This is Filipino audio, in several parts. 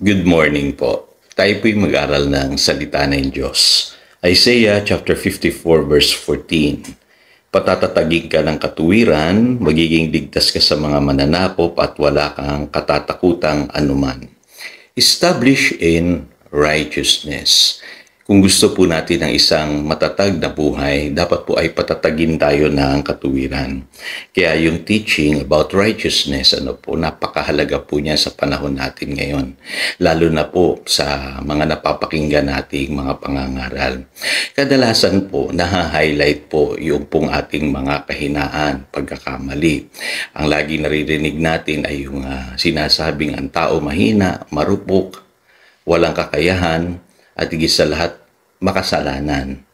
Good morning po. Tayo po'y mag-aral ng salita ng Diyos. Isaiah chapter 54 verse 14. Patatatagin ka ng katuwiran, magiging ligtas ka sa mga mananakop at wala kang katatakutang anuman. Establish in righteousness. Kung gusto po natin ng isang matatag na buhay, dapat po ay patatagin tayo ng katuwiran. Kaya yung teaching about righteousness, napakahalaga po niya sa panahon natin ngayon. Lalo na po sa mga napapakinggan nating mga pangangaral. Kadalasan po, naha-highlight po yung pong ating mga kahinaan, pagkakamali. Ang lagi naririnig natin ay yung sinasabing ang tao mahina, marupok, walang kakayahan, at higit sa lahat, makasalanan.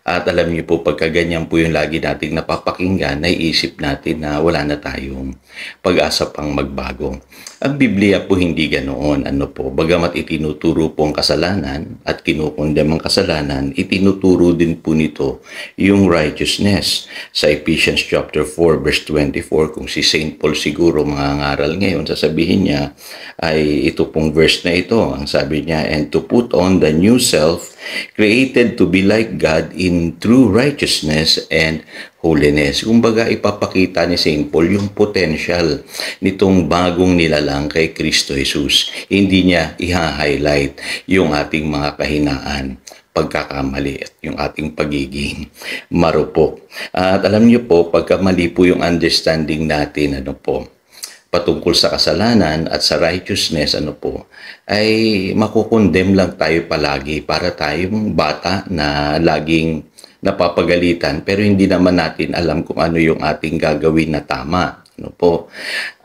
At alam niyo po, pagka ganyan po yung lagi nating napapakinggan, naiisip natin na wala na tayong pag-asa pang magbago. Ang Biblia po hindi ganoon. Bagamat itinuturo po ang kasalanan at kinukondem ang kasalanan, itinuturo din po nito yung righteousness. Sa Ephesians chapter 4 verse 24, kung si Saint Paul siguro mangangaral ngayon, sasabihin niya ay ito pong verse na ito. Ang sabi niya, and to put on the new self, created to be like God in true righteousness and holiness. Kumbaga, ipapakita ni St. Paul yung potential nitong bagong nilalang kay Kristo Jesus. Hindi niya i-highlight yung ating mga kahinaan, pagkakamali at yung ating pagiging marupok. At alam niyo po, pagka mali po yung understanding natin, patungkol sa kasalanan at sa righteousness, ay makukondem lang tayo palagi para tayong bata na laging napapagalitan pero hindi naman natin alam kung ano yung ating gagawin na tama.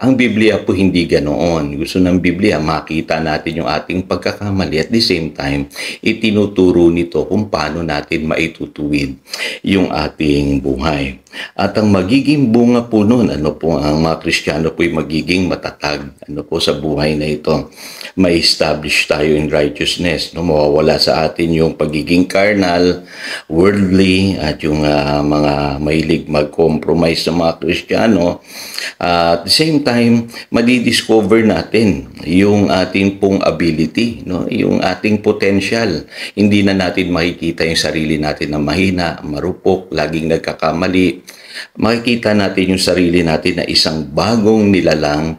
Ang Biblia po hindi ganoon. Gusto ng Biblia makita natin yung ating pagkakamali at the same time, itinuturo nito kung paano natin maitutuwid yung ating buhay. At ang magiging bunga po nun, ang mga Kristiyano po ay magiging matatag sa buhay na ito. Ma-establish tayo in righteousness. Mawawala sa atin yung pagiging carnal, worldly, at yung mga mahilig mag-compromise sa mga Kristiyano. At the same time, madidiscover natin yung ating pong ability, yung ating potential. Hindi na natin makikita yung sarili natin na mahina, marupok, laging nagkakamali. Makikita natin yung sarili natin na isang bagong nilalang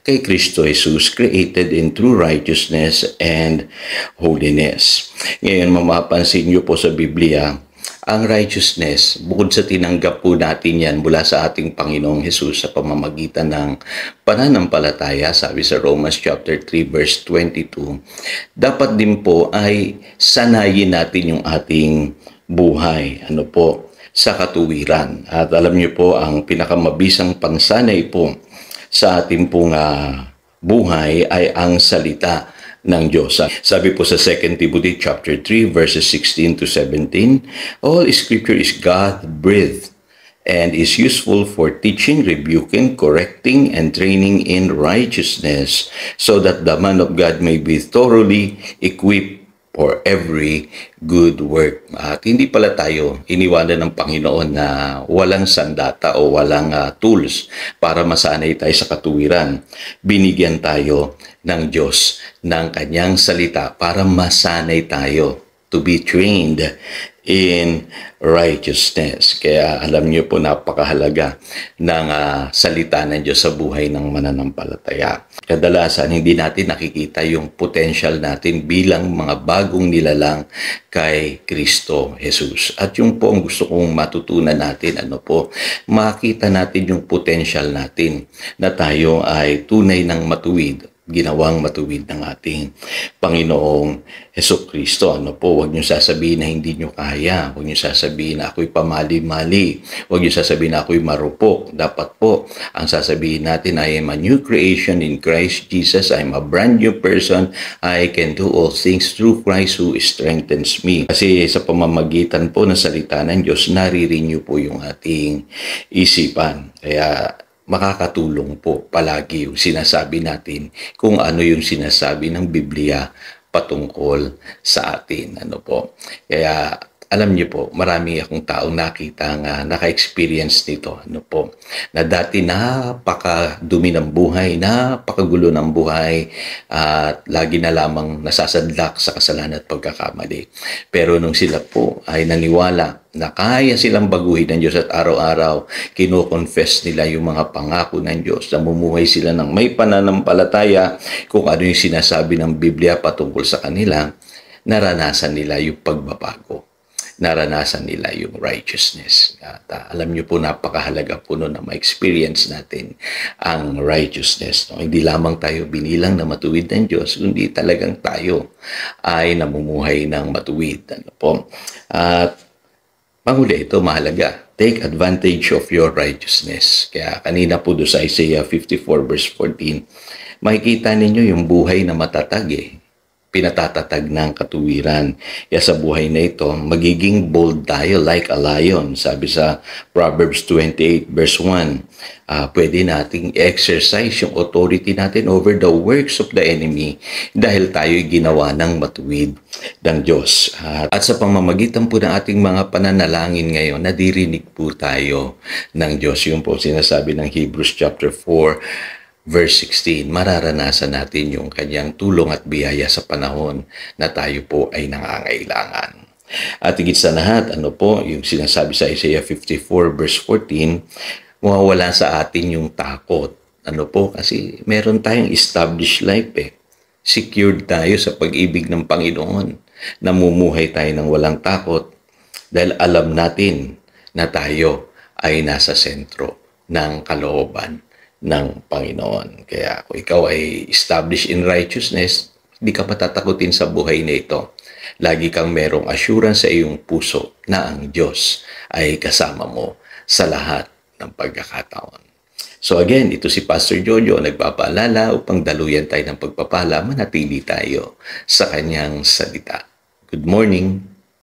kay Kristo Jesus, created in true righteousness and holiness. Ngayon, mapapansin niyo po sa Biblia, ang righteousness, bukod sa tinanggap po natin yan mula sa ating Panginoong Jesus sa pamamagitan ng pananampalataya, sabi sa Romans chapter 3 verse 22, dapat din po ay sanayin natin yung ating buhay, sa katuwiran. At alam niyo po, ang pinakamabisang pansanay po sa ating pong buhay ay ang salita ng Diyos. Sabi po sa 2 Timothy chapter 3 verses 16 to 17, all scripture is God-breathed and is useful for teaching, rebuking, correcting, and training in righteousness, so that the man of God may be thoroughly equipped for every good work. At hindi pala tayo iniwanan ng Panginoon na walang sandata o walang tools para masanay tayo sa katuwiran. Binigyan tayo ng Diyos ng kanyang salita para masanay tayo, to be trained in righteousness. Kaya alam niyo po, napakahalaga ng salita ng Diyos sa buhay ng mananampalataya. Kadalasan hindi natin nakikita yung potential natin bilang mga bagong nilalang kay Kristo Jesus. At yung po ang gusto kong matutunan natin, makita natin yung potential natin na tayo ay tunay ng matuwid, ginawang matuwid ng ating Panginoong Hesukristo. Huwag niyo sasabihin na hindi niyo kaya. Huwag niyo sasabihin na ako'y pamali-mali. Huwag niyo sasabihin na ako'y marupok. Dapat po, ang sasabihin natin, I am a new creation in Christ Jesus. I am a brand new person. I can do all things through Christ who strengthens me. Kasi sa pamamagitan po ng salita ng Diyos, nare-renew po yung ating isipan. Kaya makakatulong po palagi yung sinasabi natin kung ano yung sinasabi ng Biblia patungkol sa atin. Kaya Alam niyo po, marami akong taong nakita nga naka-experience nito. Ano po, na dati napakadumi ng buhay, napakagulo ng buhay, at lagi na lamang nasasadlak sa kasalanan at pagkakamali. Pero nung sila po ay naniwala na kaya silang baguhin ng Diyos at araw-araw kino-confess nila yung mga pangako ng Diyos, namumuhay sila ng may pananampalataya kung ano yung sinasabi ng Biblia patungkol sa kanila, naranasan nila yung pagbabago, naranasan nila yung righteousness. At alam niyo po, napakahalaga po no na ma-experience natin ang righteousness. No? Hindi lamang tayo binilang na matuwid ng Diyos, kundi talagang tayo ay namumuhay ng matuwid. Ano po? At panghuli, ito mahalaga. Take advantage of your righteousness. Kaya kanina po doon sa Isaiah 54 verse 14, makikita ninyo yung buhay na matatag pinatatatag ng katuwiran. Kaya sa buhay na ito, magiging bold tayo like a lion. Sabi sa Proverbs 28 verse 1, pwede nating exercise yung authority natin over the works of the enemy dahil tayo'y ginawa ng matuwid ng Diyos. At sa pamamagitan po ng ating mga pananalangin ngayon, nadirinig po tayo ng Diyos. Yung po sinasabi ng Hebrews chapter 4, Verse 16, mararanasan natin yung kanyang tulong at biyaya sa panahon na tayo po ay nangangailangan. At higit sa lahat, ano po, yung sinasabi sa Isaiah 54 verse 14, mawawala sa atin yung takot. Ano po, kasi meron tayong established life Secured tayo sa pag-ibig ng Panginoon. Namumuhay tayo ng walang takot dahil alam natin na tayo ay nasa sentro ng kalooban ng Panginoon. Kaya kung ikaw ay established in righteousness, hindi ka matatakutin sa buhay na ito. Lagi kang merong assurance sa iyong puso na ang Diyos ay kasama mo sa lahat ng pagkakataon. So again, ito si Pastor Jojo, nagpapaalala upang daluyan tayo ng pagpapala, manatili tayo sa kanyang salita. Good morning.